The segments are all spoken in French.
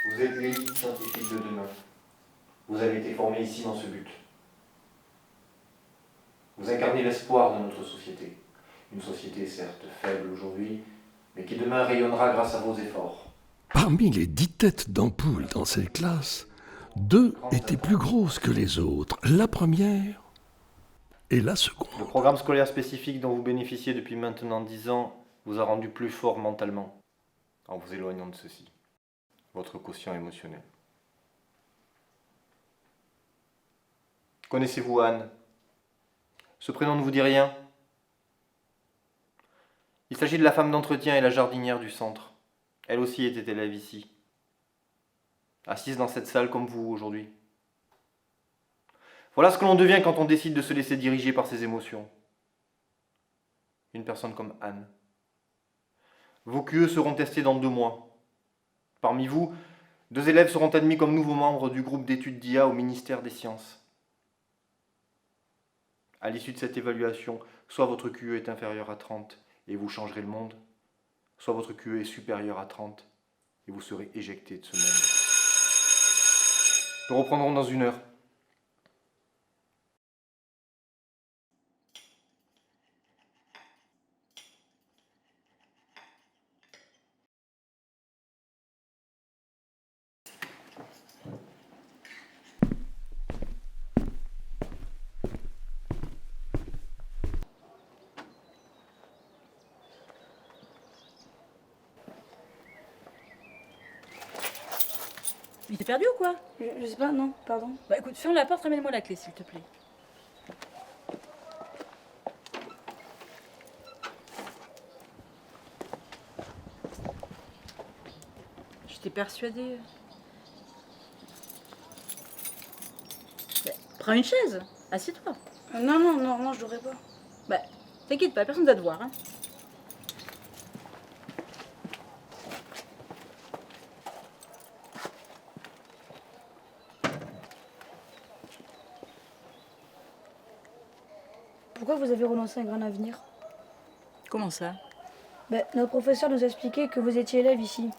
Vous êtes l'élite scientifique de demain. Vous avez été formé ici dans ce but. Vous incarnez l'espoir de notre société. Une société certes faible aujourd'hui, mais qui demain rayonnera grâce à vos efforts. Parmi les 10 têtes d'ampoule dans cette classe, 2 étaient plus grosses que les autres. La première et la seconde. Le programme scolaire spécifique dont vous bénéficiez depuis maintenant 10 ans vous a rendu plus fort mentalement, en vous éloignant de ceci. Votre quotient émotionnel. Connaissez-vous Anne? Ce prénom ne vous dit rien? Il s'agit de la femme d'entretien et la jardinière du centre. Elle aussi était élève ici. Assise dans cette salle comme vous aujourd'hui. Voilà ce que l'on devient quand on décide de se laisser diriger par ses émotions. Une personne comme Anne. Vos QE seront testés dans 2 mois. Parmi vous, 2 élèves seront admis comme nouveaux membres du groupe d'études d'IA au ministère des Sciences. À l'issue de cette évaluation, soit votre QE est inférieur à 30 et vous changerez le monde, soit votre QE est supérieur à 30 et vous serez éjecté de ce monde. Nous reprendrons dans 1 heure. Mais t'es perdu ou quoi? Je sais pas, non, pardon. Bah écoute, ferme la porte, ramène-moi la clé s'il te plaît. J'étais persuadée. Bah, prends une chaise, assieds-toi. Non, je l'aurais pas. Bah, t'inquiète pas, personne va te voir, hein. Pourquoi vous avez renoncé à un grand avenir? Comment ça? Notre professeur nous a expliqué que vous étiez élève ici,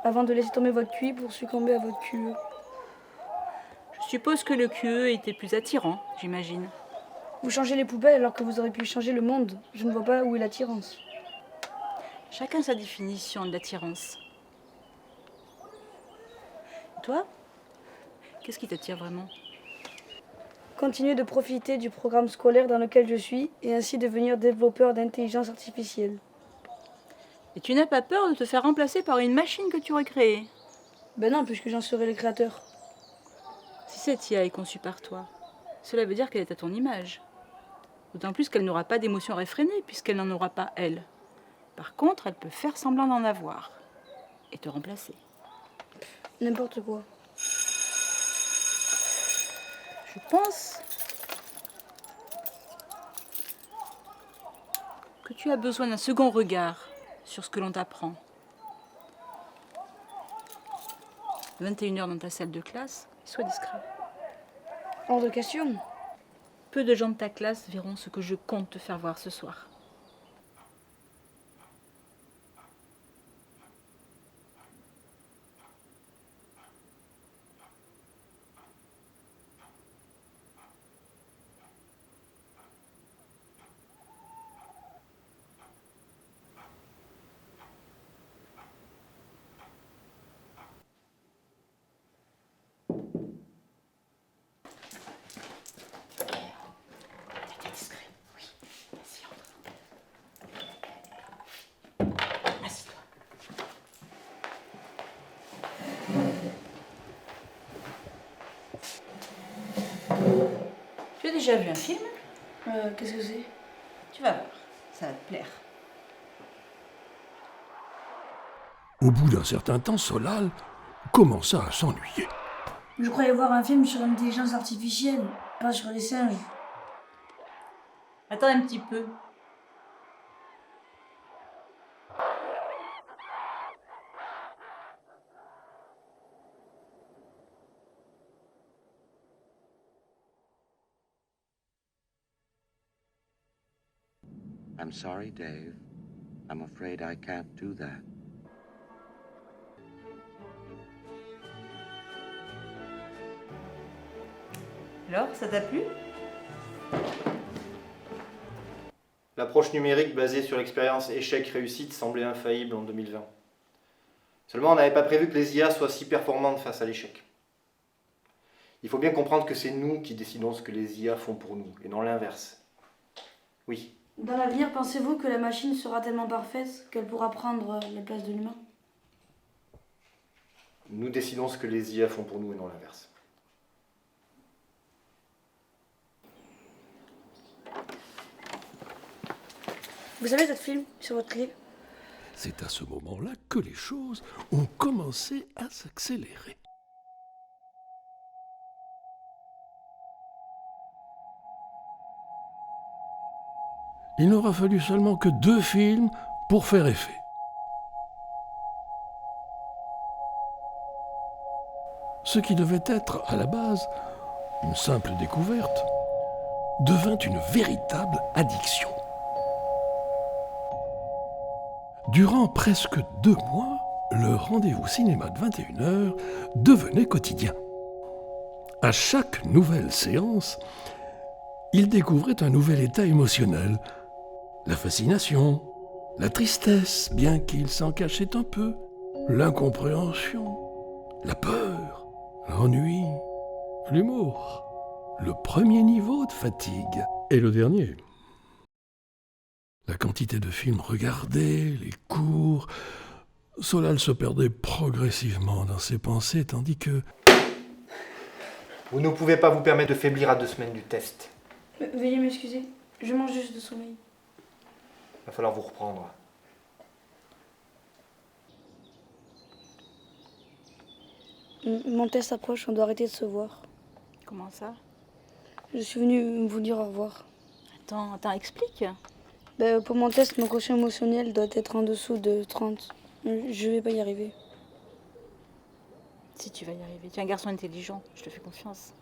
avant de laisser tomber votre QI pour succomber à votre QE. Je suppose que le QE était plus attirant, j'imagine. Vous changez les poubelles alors que vous auriez pu changer le monde. Je ne vois pas où est l'attirance. Chacun sa définition de l'attirance. Et toi? Qu'est-ce qui t'attire vraiment? Continuer de profiter du programme scolaire dans lequel je suis et ainsi devenir développeur d'intelligence artificielle. Et tu n'as pas peur de te faire remplacer par une machine que tu aurais créée? Non, puisque j'en serai le créateur. Si cette IA est conçue par toi, cela veut dire qu'elle est à ton image. D'autant plus qu'elle n'aura pas d'émotion réfrénée puisqu'elle n'en aura pas elle. Par contre, elle peut faire semblant d'en avoir et te remplacer. N'importe quoi. Je pense que tu as besoin d'un second regard sur ce que l'on t'apprend. 21h dans ta salle de classe, sois discret. Hors de question. Peu de gens de ta classe verront ce que je compte te faire voir ce soir. Tu as déjà vu un film? Qu'est-ce que c'est? Tu vas voir, ça va te plaire. Au bout d'un certain temps, Solal commença à s'ennuyer. Je croyais voir un film sur l'intelligence artificielle, pas sur les singes. Attends un petit peu. I'm sorry, Dave. I'm afraid I can't do that. Alors, ça t'a plu? L'approche numérique basée sur l'expérience échec-réussite semblait infaillible en 2020. Seulement, on n'avait pas prévu que les IA soient si performantes face à l'échec. Il faut bien comprendre que c'est nous qui décidons ce que les IA font pour nous, et non l'inverse. Oui. Dans l'avenir, pensez-vous que la machine sera tellement parfaite qu'elle pourra prendre la place de l'humain? Nous décidons ce que les IA font pour nous, et non l'inverse. Vous avez votre film sur votre clé? C'est à ce moment-là que les choses ont commencé à s'accélérer. Il n'aura fallu seulement que 2 films pour faire effet. Ce qui devait être, à la base, une simple découverte, devint une véritable addiction. Durant presque 2 mois, le rendez-vous cinéma de 21h devenait quotidien. À chaque nouvelle séance, il découvrait un nouvel état émotionnel. La fascination, la tristesse, bien qu'il s'en cachait un peu, l'incompréhension, la peur, l'ennui, l'humour, le premier niveau de fatigue et le dernier. La quantité de films regardés, les cours, Solal se perdait progressivement dans ses pensées, tandis que... Vous ne pouvez pas vous permettre de faiblir à 2 semaines du test. Veuillez m'excuser, je mange juste de sommeil. Il va falloir vous reprendre. Mon test approche, on doit arrêter de se voir. Comment ça? Je suis venue vous dire au revoir. Attends, explique. Pour mon test, mon quotient émotionnel doit être en dessous de 30. Je vais pas y arriver. Si tu vas y arriver. Tu es un garçon intelligent, je te fais confiance.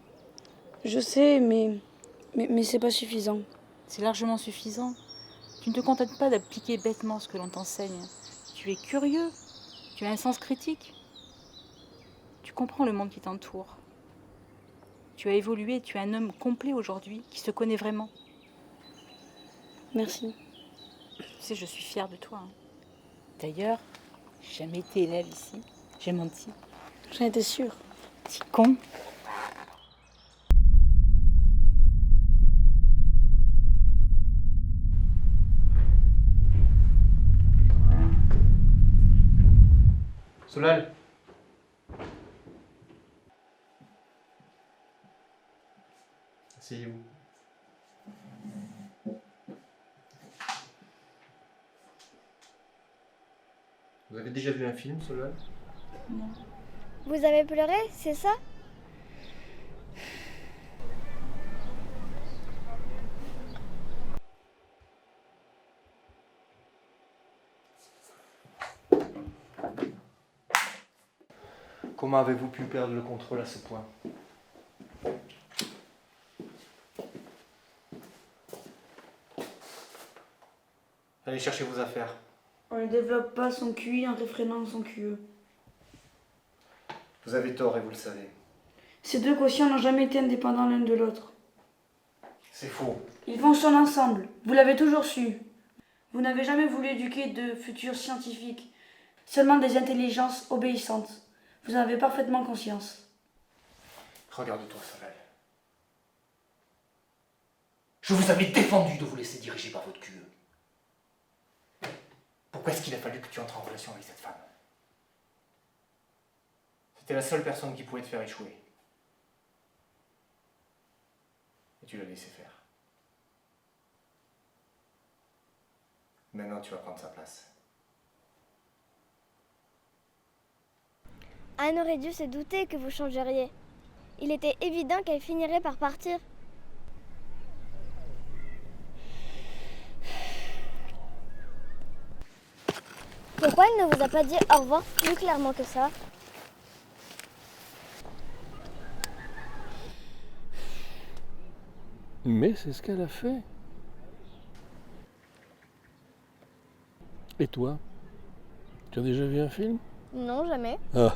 Je sais, mais c'est pas suffisant. C'est largement suffisant. Tu ne te contentes pas d'appliquer bêtement ce que l'on t'enseigne. Tu es curieux, tu as un sens critique. Tu comprends le monde qui t'entoure. Tu as évolué, tu es un homme complet aujourd'hui, qui se connaît vraiment. Merci. Tu sais, je suis fière de toi. D'ailleurs, j'ai jamais été élève ici. J'ai menti. J'en étais sûre. Petit con. Solal. Asseyez-vous. Vous avez déjà vu un film, Solal? Vous avez pleuré, c'est ça? Comment avez-vous pu perdre le contrôle à ce point? Allez chercher vos affaires. On ne développe pas son QI en réfrénant son QE. Vous avez tort et vous le savez. Ces 2 quotients n'ont jamais été indépendants l'un de l'autre. C'est faux. Ils fonctionnent ensemble. Vous l'avez toujours su. Vous n'avez jamais voulu éduquer de futurs scientifiques, seulement des intelligences obéissantes. Vous en avez parfaitement conscience. Regarde-toi, Solal. Je vous avais défendu de vous laisser diriger par votre QE. Pourquoi est-ce qu'il a fallu que tu entres en relation avec cette femme? C'était la seule personne qui pouvait te faire échouer. Et tu l'as laissé faire. Maintenant, tu vas prendre sa place. Anne aurait dû se douter que vous changeriez. Il était évident qu'elle finirait par partir. Pourquoi elle ne vous a pas dit au revoir plus clairement que ça? Mais c'est ce qu'elle a fait. Et toi? Tu as déjà vu un film? Non, jamais. Ah